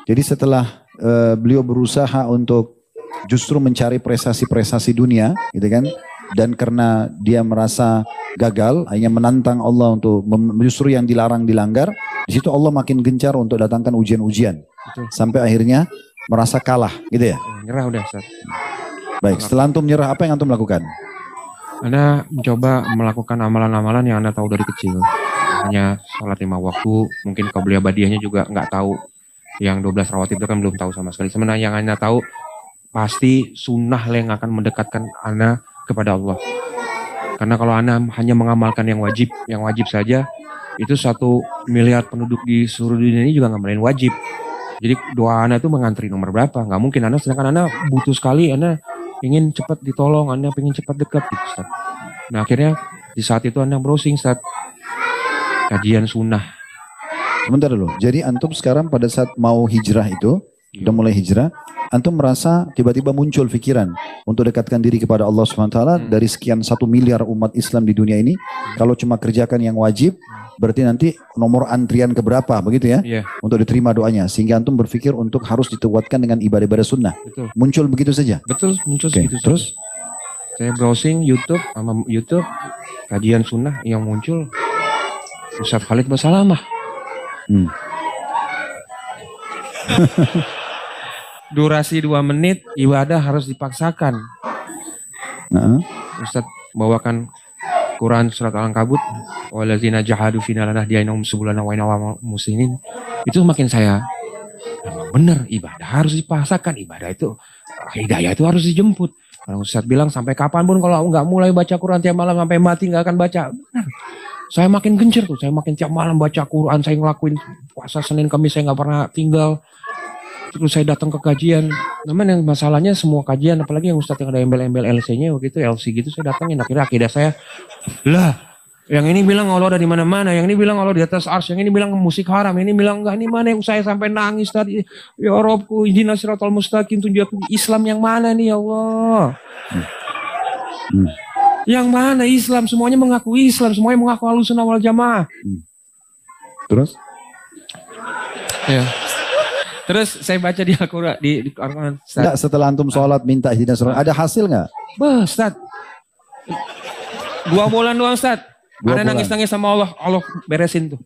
Jadi setelah beliau berusaha untuk justru mencari prestasi-prestasi dunia, gitu kan? Dan karena dia merasa gagal, hanya menantang Allah untuk justru yang dilarang dilanggar. Di situ Allah makin gencar untuk datangkan ujian-ujian. Betul. Sampai akhirnya merasa kalah, gitu ya. Nyerah udah Ustaz. Baik, setelah antum nyerah, apa yang antum lakukan? Anda mencoba melakukan amalan-amalan yang Anda tahu dari kecil. Hanya sholat 5 waktu, mungkin qabliyah badiahnya juga nggak tahu. Yang 12 rawatib itu kan belum tahu sama sekali. Sebenarnya yang Anda tahu pasti sunnah yang akan mendekatkan Anda kepada Allah. Karena kalau Anda hanya mengamalkan yang wajib saja, itu 1 miliar penduduk di seluruh dunia ini juga ngamalin wajib. Jadi doa Anda itu mengantri nomor berapa? Nggak mungkin Anda, sedangkan Anda butuh sekali, Anda ingin cepat ditolong, Anda ingin cepat dekat gitu Ustaz. Nah akhirnya di saat itu Anda browsing Ustaz, kajian sunnah. Sebentar dulu. Jadi antum sekarang pada saat mau hijrah itu, udah mulai hijrah, antum merasa tiba-tiba muncul pikiran untuk dekatkan diri kepada Allah SWT dari sekian 1 miliar umat Islam di dunia ini. Kalau cuma kerjakan yang wajib, berarti nanti nomor antrian keberapa begitu ya? Iya. Untuk diterima doanya. Sehingga antum berpikir untuk harus dikuatkan dengan ibadah-ibadah sunnah. Betul. Muncul begitu saja. Betul, muncul Oke, segitu. terus? Saya browsing YouTube sama YouTube kajian sunnah yang muncul Ustaz Khalid Basalamah. Durasi 2 menit, ibadah harus dipaksakan. Ustadz bawakan Quran surat Al-Ankabut, walazina jahadu fina lanahdiyainahum subulana wa inna muslimin. Itu makin saya memang benar, ibadah harus dipaksakan, ibadah itu hidayah itu harus dijemput. Kalau Ustadz bilang sampai kapanpun kalau nggak mulai baca Quran tiap malam sampai mati nggak akan baca. Benar. Saya makin gencar tuh, saya makin tiap malam baca Quran, saya ngelakuin puasa Senin Kamis saya nggak pernah tinggal. Terus saya datang ke kajian. Namun yang masalahnya semua kajian, apalagi yang Ustadz yang ada embel-embel LC-nya begitu, LC gitu saya datangin. Akhirnya akidah saya, lah, yang ini bilang Allah ada di mana-mana, yang ini bilang Allah di atas arsy, yang ini bilang musik haram, yang ini bilang enggak, ini mana yang saya sampai nangis tadi. Ya Rabbku, ihdinas siratal mustaqim, tunjuk aku Islam yang mana nih ya Allah. Yang mana Islam? Semuanya mengaku Islam, semuanya mengaku Ahlussunnah wal Jamaah. Terus? Ya. Terus saya baca di Al-Quran, di Al-Quran. Enggak, setelah antum sholat minta ihdinas siratal, ada hasil nggak? Ustaz. 2 bulan doang Ustaz. Ada nangis-nangis sama Allah, Allah beresin tuh.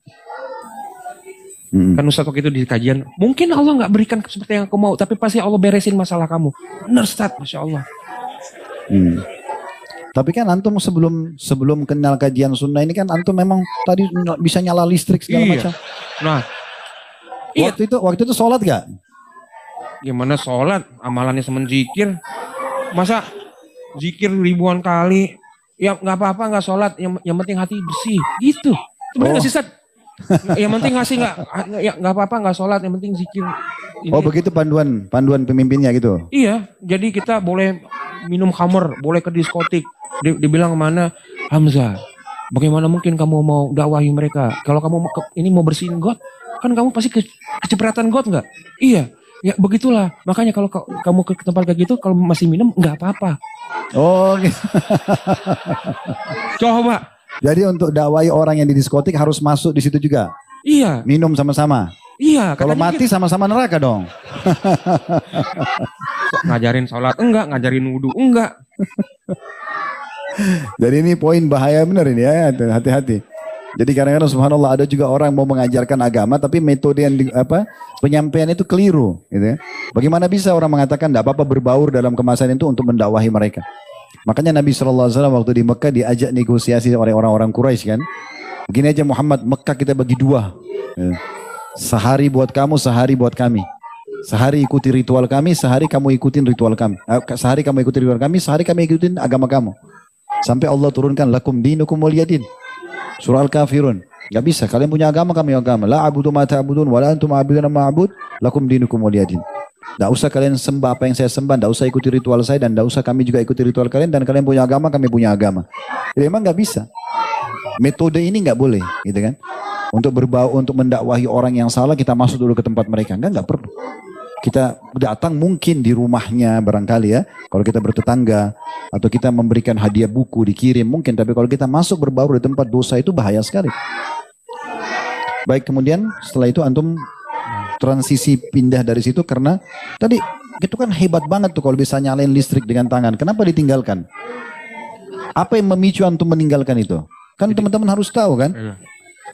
Kan Ustaz waktu itu di kajian, mungkin Allah nggak berikan seperti yang aku mau, tapi pasti Allah beresin masalah kamu. Benar Ustaz, Masya Allah. Tapi kan antum sebelum kenal kajian sunnah ini kan antum memang tadi bisa nyala listrik segala macam. Nah, waktu itu sholat gak? Gimana sholat? Amalannya semen zikir. Masa zikir ribuan kali? Ya nggak apa-apa nggak sholat. Yang penting hati bersih. Gitu. Bener nggak sih Ustaz? Yang penting ngasih nggak apa-apa nggak sholat. Yang penting zikir. Ini. Oh begitu panduan pemimpinnya gitu? Iya. Jadi kita boleh minum khamr, boleh ke diskotik. Dibilang mana Hamzah, bagaimana mungkin kamu mau dakwahi mereka? Kalau kamu ini mau bersihin got, kan kamu pasti kecipratan got nggak? Iya, ya begitulah. Makanya kalau kamu ke tempat kayak gitu, kalau masih minum nggak apa-apa. Oh, gitu. Coba. Jadi untuk dakwahi orang yang di diskotik harus masuk di situ juga? Iya. Minum sama-sama? Iya. Kalau mati sama-sama neraka dong? Ngajarin sholat enggak, ngajarin wudhu enggak. Jadi ini poin bahaya benar ini ya, hati-hati. Jadi kadang-kadang subhanallah ada juga orang mau mengajarkan agama tapi metode yang penyampaian itu keliru gitu ya. Bagaimana bisa orang mengatakan tidak apa-apa berbaur dalam kemasan itu untuk mendakwahi mereka. Makanya Nabi SAW waktu di Mekah diajak negosiasi oleh orang-orang Quraisy kan. Begini aja Muhammad, Mekah kita bagi 2. Ya. Sehari buat kamu, sehari buat kami. Sehari ikuti ritual kami, sehari kamu ikutin ritual kami. Sehari kamu ikuti ritual kami, sehari kami ikutin agama kamu. Sampai Allah turunkan lakum dinukum waliyadin. Surah Al-Kafirun. Gak bisa, kalian punya agama, kami agama. La abudu ma ta'budun wa la antum a'buduna ma a'bud lakum dinukum waliyadin. Gak usah kalian sembah apa yang saya sembah, gak usah ikuti ritual saya dan gak usah kami juga ikuti ritual kalian, dan kalian punya agama, kami punya agama. Jadi memang gak bisa. Metode ini gak boleh, gitu kan? Untuk mendakwahi orang yang salah kita masuk dulu ke tempat mereka, enggak perlu. Kita datang mungkin di rumahnya barangkali ya, kalau kita bertetangga atau kita memberikan hadiah buku dikirim mungkin, tapi kalau kita masuk berbaur di tempat dosa itu bahaya sekali. Baik, kemudian setelah itu antum transisi pindah dari situ karena tadi itu kan hebat banget tuh kalau bisa nyalain listrik dengan tangan. Kenapa ditinggalkan? Apa yang memicu antum meninggalkan itu? Kan teman-teman harus tahu kan?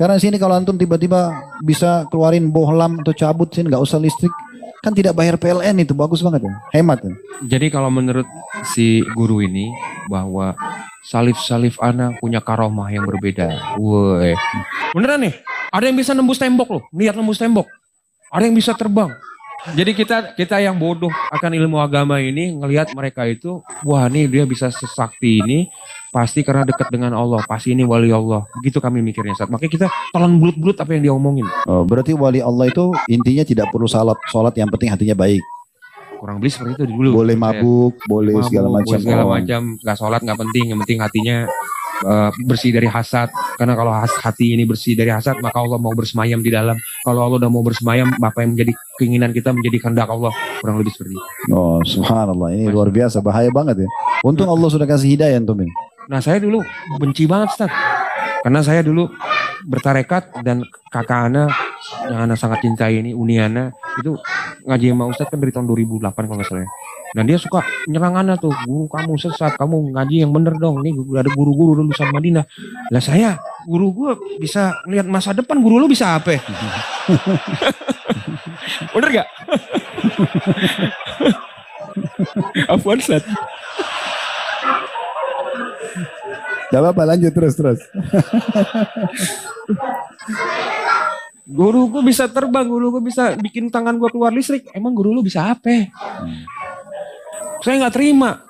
Karena sini kalau antum tiba-tiba bisa keluarin bohlam atau cabut sini nggak usah listrik, kan tidak bayar PLN, itu bagus banget ya, hemat ya. Jadi kalau menurut si guru ini bahwa salif-salif anak punya karomah yang berbeda. Woi, beneran nih, ada yang bisa nembus tembok loh, lihat nembus tembok. Ada yang bisa terbang. Jadi kita yang bodoh akan ilmu agama ini ngelihat mereka itu, wah nih dia bisa sesakti ini, pasti karena dekat dengan Allah, pasti ini wali Allah. Begitu kami mikirnya saat. Makanya kita telan bulut-bulut apa yang dia omongin. Oh, berarti wali Allah itu intinya tidak perlu sholat yang penting hatinya baik. kurang lebih seperti itu dulu. Boleh mabuk, boleh Mabuk, segala macam. boleh segala Oh. macam, nggak sholat nggak penting, yang penting hatinya bersih dari hasad. Karena kalau hati ini bersih dari hasad, maka Allah mau bersemayam di dalam. Kalau Allah udah mau bersemayam, apa yang menjadi keinginan kita menjadi kehendak Allah, kurang lebih seperti itu. Oh, subhanallah, ini luar biasa, bahaya banget ya. Untung Allah sudah kasih hidayah antum ini. Nah, saya dulu benci banget, Ustaz. Karena saya dulu bertarekat dan kakak Ana yang Ana sangat cintai ini, Uni Ana, itu ngaji sama Ustaz kan dari tahun 2008 kalau nggak salah. Dan dia suka nyerang Ana tuh, guru kamu sesat, kamu ngaji yang bener dong. Nih ada guru-guru lulusan Madinah. Lah saya, guru gue bisa ngeliat masa depan, guru lu bisa apa? Bener gak? Afwan, Ustaz. Gak apa-apa, lanjut terus. Guru gue bisa terbang, guru gue bisa bikin tangan gue keluar listrik. Emang guru lu bisa apa? Saya nggak terima.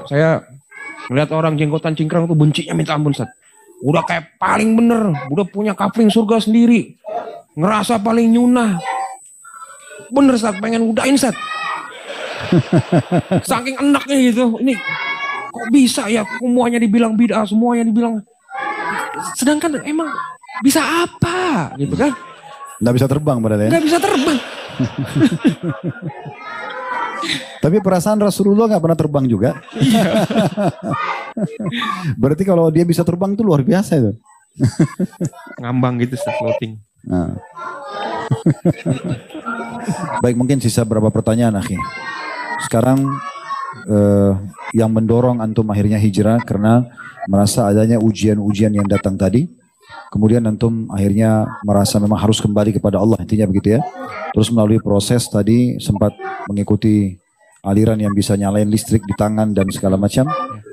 Saya ngeliat orang jenggotan cingkrang tuh bencinya minta ampun, Ustaz. Udah kayak paling bener, udah punya kapling surga sendiri, ngerasa paling nyunah. Bener, Ustaz, pengen udahin, Ustaz. Saking enaknya gitu. Ini kok bisa ya semuanya dibilang bid'ah, semuanya dibilang. Sedangkan emang bisa apa gitu kan? Nggak bisa terbang padahal ya. Nggak bisa terbang. Tapi perasaan Rasulullah nggak pernah terbang juga. Berarti kalau dia bisa terbang itu luar biasa itu. Ngambang gitu, Ustaz, floating. Nah. Baik, mungkin sisa berapa pertanyaan, akhi. Sekarang yang mendorong antum akhirnya hijrah karena merasa adanya ujian-ujian yang datang tadi. Kemudian antum akhirnya merasa memang harus kembali kepada Allah, intinya begitu ya. Terus melalui proses tadi sempat mengikuti aliran yang bisa nyalain listrik di tangan dan segala macam.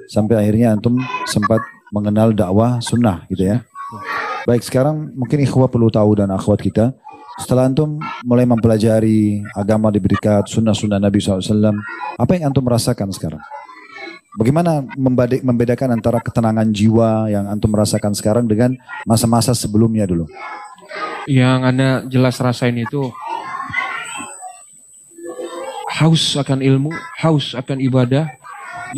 Sampai akhirnya antum sempat mengenal dakwah sunnah gitu ya. Baik, sekarang mungkin ikhwah perlu tahu dan akhwat kita. Setelah antum mulai mempelajari agama di berikat sunnah-sunnah Nabi SAW, apa yang antum rasakan sekarang? Bagaimana membedakan antara ketenangan jiwa yang antum merasakan sekarang dengan masa-masa sebelumnya dulu? Yang Anda jelas rasain itu haus akan ilmu, haus akan ibadah,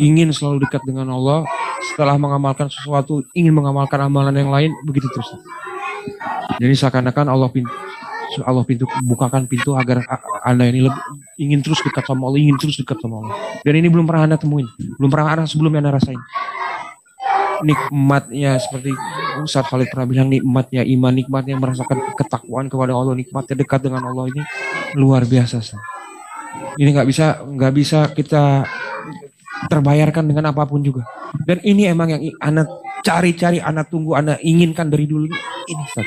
ingin selalu dekat dengan Allah. Setelah mengamalkan sesuatu, ingin mengamalkan amalan yang lain, begitu terus. Jadi seakan-akan Allah bukakan pintu agar Anda ini ingin terus dekat sama Allah, ingin terus dekat sama Allah. Dan ini belum pernah Anda temuin, belum pernah Anda sebelumnya Anda rasain. Nikmatnya seperti Ustaz Khalid pernah bilang, nikmatnya iman, nikmatnya merasakan ketakwaan kepada Allah, nikmatnya dekat dengan Allah ini luar biasa. Ini nggak bisa kita terbayarkan dengan apapun juga. Dan ini emang yang Anda cari-cari, Anda tunggu, Anda inginkan dari dulu ini, Ustaz.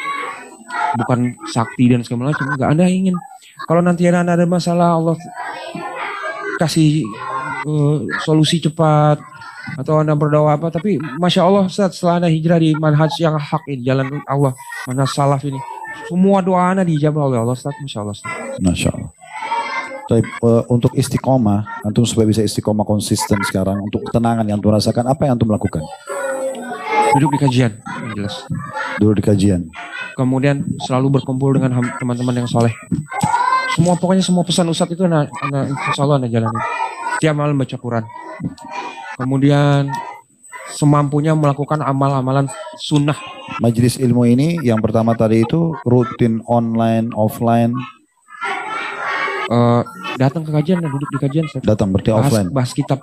Bukan sakti dan segala macam, enggak. Anda ingin kalau nanti Anda ada masalah, Allah kasih solusi cepat, atau Anda berdoa apa, tapi Masya Allah, setelah Anda hijrah di manhaj yang hak ini, jalan Allah, manhaj salaf ini, semua doa Anda dijawab oleh Allah, Ustaz. Masya Allah, Ustaz. Masya Allah. Tapi, untuk istiqomah, antum supaya bisa istiqomah konsisten sekarang, untuk ketenangan yang antum rasakan, apa yang antum lakukan? Duduk di kajian, yang jelas. Duduk di kajian. Kemudian selalu berkumpul dengan teman-teman yang soleh. Pokoknya semua pesan Ustadz itu insya Allah Anda jalanin. Tiap malam baca Quran. Kemudian semampunya melakukan amal-amalan sunnah. Majelis ilmu ini yang pertama tadi itu rutin online, offline. Datang ke kajian dan duduk di kajian. Datang berarti offline. Bahas kitab.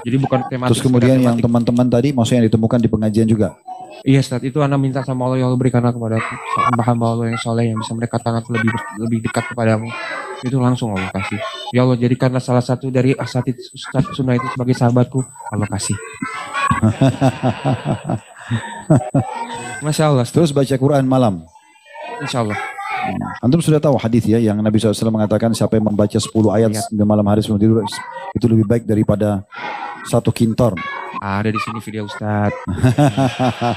Jadi bukan tematik. Terus kemudian yang teman-teman tadi maksudnya yang ditemukan di pengajian juga. Iya, Ustaz, itu Anda minta sama Allah, ya Allah berikanlah kepada aku hamba Allah yang soleh yang bisa mendekatkan aku lebih dekat kepadamu. Itu langsung Allah kasih. Ya Allah, jadikanlah salah satu dari asatid Ustaz Sunnah itu sebagai sahabatku. Allah kasih. Masya Allah. Terus baca Quran malam. Insya Allah. Antum sudah tahu hadis ya yang Nabi SAW mengatakan siapa yang membaca 10 ayat di malam hari sebelum tidur itu lebih baik daripada satu kintor. Ada di sini video Ustaz.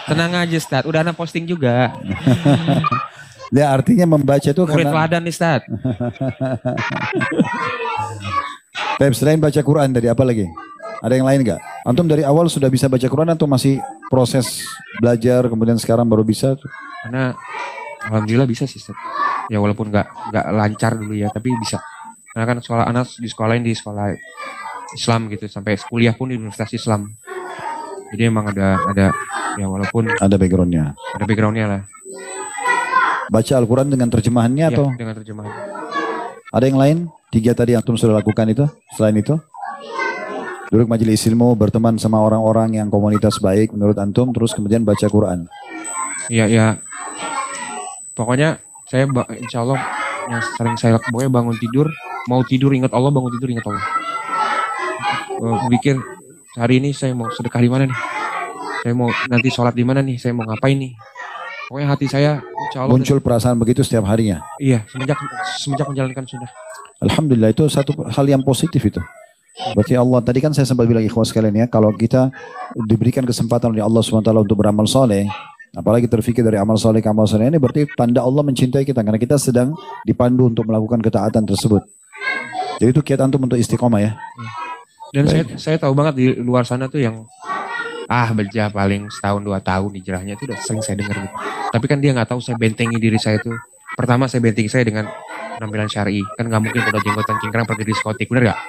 Tenang aja Ustaz, udah Anda posting juga. Ya artinya membaca itu murid karena teladan nih Ustaz. Selain baca Quran dari apa lagi? Ada yang lain nggak? Antum dari awal sudah bisa baca Quran atau masih proses belajar kemudian sekarang baru bisa? Karena alhamdulillah bisa sih Ustaz. Ya walaupun nggak lancar dulu ya, tapi bisa. Karena kan sekolah anak di sekolahin di sekolah Islam gitu, sampai kuliah pun di Universitas Islam. Jadi emang ada ya walaupun Ada backgroundnya. ada backgroundnya lah. Baca Al-Quran dengan terjemahannya Ya, atau dengan terjemahan. ada yang lain? 3 tadi yang antum sudah lakukan itu. Selain itu, duduk majelis ilmu, berteman sama orang-orang yang komunitas baik menurut antum, terus kemudian baca Quran. Iya, ya. Pokoknya saya insya Allah yang sering saya lakukan, pokoknya bangun tidur, mau tidur ingat Allah, bangun tidur ingat Allah. Pikir hari ini saya mau sedekah di mana nih? Saya mau nanti sholat di mana nih? Saya mau ngapain nih? Pokoknya hati saya insya Allah Muncul perasaan begitu setiap harinya. iya semenjak menjalankan sunnah. Alhamdulillah, itu satu hal yang positif itu. Berarti Allah, tadi kan saya sempat bilang ikhwas sekalian ya, kalau kita diberikan kesempatan oleh Allah SWT untuk beramal soleh, apalagi terfikir dari amal soleh ke amal soleh, ini berarti tanda Allah mencintai kita, karena kita sedang dipandu untuk melakukan ketaatan tersebut. Jadi itu kiat antum untuk istiqomah ya. Dan saya tahu banget di luar sana tuh yang berjah paling setahun 2 tahun hijrahnya itu udah sering saya dengar gitu. Tapi kan dia nggak tahu saya bentengi diri saya tuh. Pertama saya bentengi saya dengan penampilan syar'i. Kan nggak mungkin udah jenggotan cingkrang pergi diskotik, bener gak?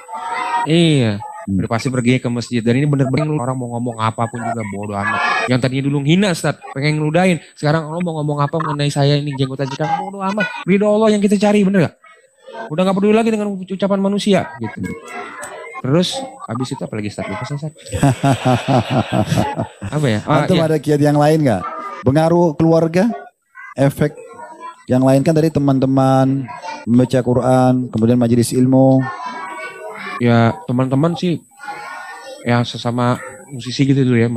Iya. Udah pasti pergi ke masjid. Dan ini bener-bener orang mau ngomong apapun juga bodo amat. Yang tadinya dulu hina Ustaz, pengen ngeludahin. Sekarang lo mau ngomong apa mengenai saya ini jenggotan cingkrang, bodo amat. Ridho Allah yang kita cari, bener gak? Udah gak peduli lagi dengan ucapan manusia gitu. Terus habis itu apa lagi Ustaz? Lupa saya Ustaz. Apa ya? Antum Iya. ada kiat yang lain nggak? Pengaruh keluarga, efek yang lain kan dari teman-teman, membaca Quran, kemudian majelis ilmu. Ya teman-teman sih yang sesama musisi gitu dulu ya,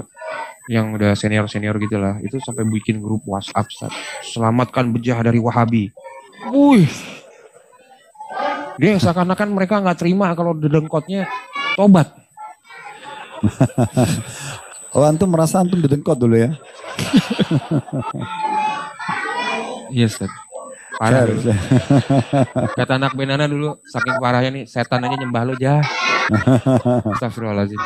yang udah senior gitu lah, itu sampai bikin grup WhatsApp Ustaz. Selamatkan bejah dari Wahabi. Wih, dia seakan-akan mereka nggak terima kalau dedengkotnya tobat. Oh, antum merasa antum didengkot dulu ya? Iya Ustaz. Parah dulu. Kata anak benana dulu, saking parahnya nih, setan aja nyembah lo jah. Astagfirullahaladzim.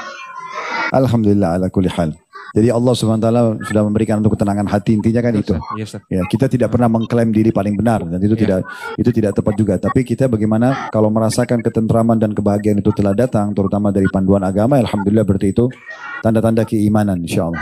Alhamdulillah ala kulli hal. Jadi Allah SWT sudah memberikan untuk ketenangan hati, intinya kan itu. Iya Ustaz. Ya, kita tidak pernah mengklaim diri paling benar dan itu tidak tepat juga. Tapi kita bagaimana kalau merasakan ketentraman dan kebahagiaan itu telah datang, terutama dari panduan agama, alhamdulillah berarti itu tanda-tanda keimanan insyaallah.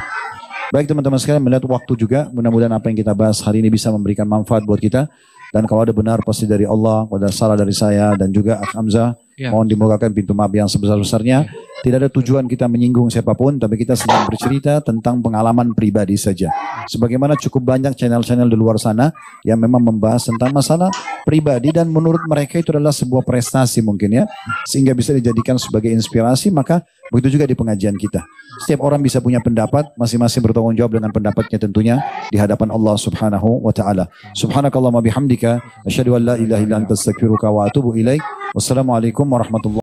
Baik teman-teman sekalian, melihat waktu juga, mudah-mudahan apa yang kita bahas hari ini bisa memberikan manfaat buat kita. Dan kalau ada benar pasti dari Allah, kalau ada salah dari saya dan juga Akh Hamzah, mohon dimuliakan pintu maaf yang sebesar-besarnya. Tidak ada tujuan kita menyinggung siapapun, tapi kita sedang bercerita tentang pengalaman pribadi saja. Sebagaimana cukup banyak channel-channel di luar sana yang memang membahas tentang masalah pribadi dan menurut mereka itu adalah sebuah prestasi mungkin ya, sehingga bisa dijadikan sebagai inspirasi, maka begitu juga di pengajian kita. Setiap orang bisa punya pendapat, masing-masing bertanggung jawab dengan pendapatnya tentunya di hadapan Allah Subhanahu wa taala. Subhanakallahumma bihamdika asyhadu an la ilaha illa anta astaghfiruka wa atubu ilaik. Wassalamualaikum warahmatullahi